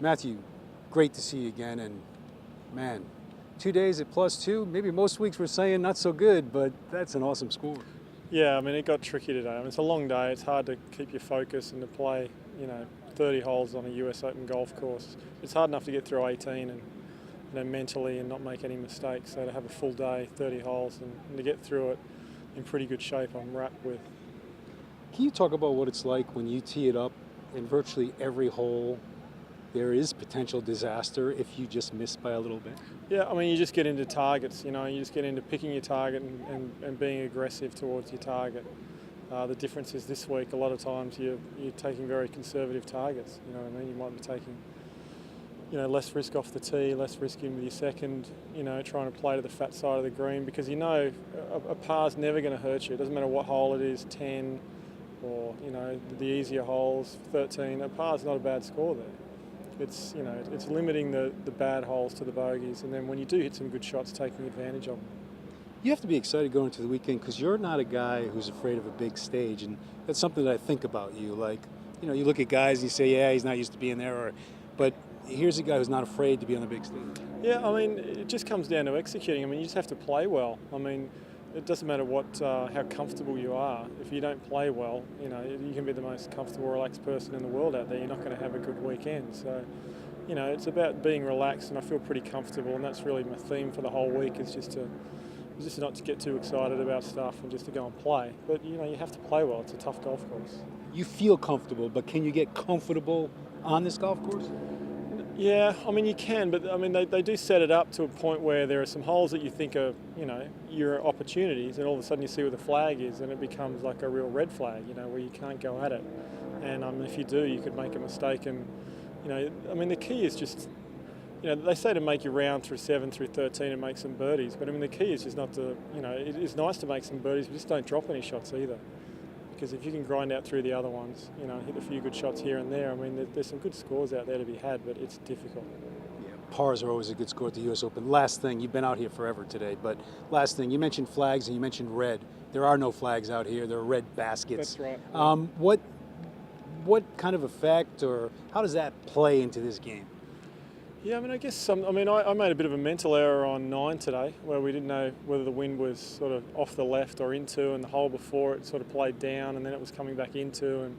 Matthew, great to see you again, and man, 2 days at +2. Maybe most weeks we're saying not so good, but that's an awesome score. Yeah, I mean, it got tricky today. I mean, it's a long day. It's hard to keep your focus and to play, 30 holes on a US Open golf course. It's hard enough to get through 18 and, mentally and not make any mistakes. So to have a full day, 30 holes, and to get through it in pretty good shape, I'm wrapped with. Can you talk about what it's like when you tee it up in virtually every hole? There is potential disaster if you just miss by a little bit. Yeah, I mean, you just get into targets, you just get into picking your target and being aggressive towards your target. The difference is this week, a lot of times you're taking very conservative targets, you know what I mean? You might be taking, less risk off the tee, less risk in with your second, trying to play to the fat side of the green because a par's never going to hurt you. It doesn't matter what hole it is, 10 or, the easier holes, 13, a par's not a bad score there. It's limiting the bad holes to the bogeys, and then when you do hit some good shots, taking advantage of them. You have to be excited going into the weekend because you're not a guy who's afraid of a big stage, and that's something that I think about you. Like, you look at guys and you say, yeah, he's not used to being there, but here's a guy who's not afraid to be on the big stage. Yeah, I mean, it just comes down to executing. I mean, you just have to play well. I mean, it doesn't matter how comfortable you are. If you don't play well, you can be the most comfortable, relaxed person in the world out there. You're not going to have a good weekend. So, it's about being relaxed, and I feel pretty comfortable, and that's really my theme for the whole week is just not to get too excited about stuff and just to go and play. But, you have to play well. It's a tough golf course. You feel comfortable, but can you get comfortable on this golf course? Yeah, I mean, you can, but I mean, they do set it up to a point where there are some holes that you think are, your opportunities, and all of a sudden you see where the flag is, and it becomes like a real red flag, where you can't go at it. And if you do, you could make a mistake. And, I mean, the key is just, they say to make your round through 7 through 13 and make some birdies, but I mean, the key is just not to, it is nice to make some birdies, but just don't drop any shots either. Because if you can grind out through the other ones, hit a few good shots here and there, I mean, there's some good scores out there to be had, but it's difficult. Yeah, pars are always a good score at the US Open. Last thing, you've been out here forever today, but last thing, you mentioned flags and you mentioned red. There are no flags out here, there are red baskets. That's right. What kind of effect, or how does that play into this game? Yeah, I mean, I guess I made a bit of a mental error on 9 today where we didn't know whether the wind was sort of off the left or into, and the hole before it sort of played down and then it was coming back into. And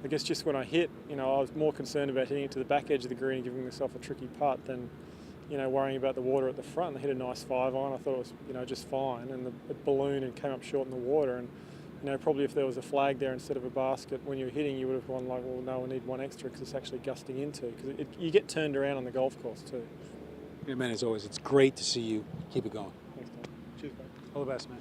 I guess just when I hit, I was more concerned about hitting it to the back edge of the green and giving myself a tricky putt than, worrying about the water at the front. I hit a nice 5-iron. I thought it was, just fine, and it ballooned and came up short in the water. And probably if there was a flag there instead of a basket when you were hitting, you would have gone like, well, no, we need one extra because it's actually gusting into. Because you get turned around on the golf course too. Yeah, man, as always, it's great to see you. Keep it going. Thanks, man. Cheers, mate. All the best, man.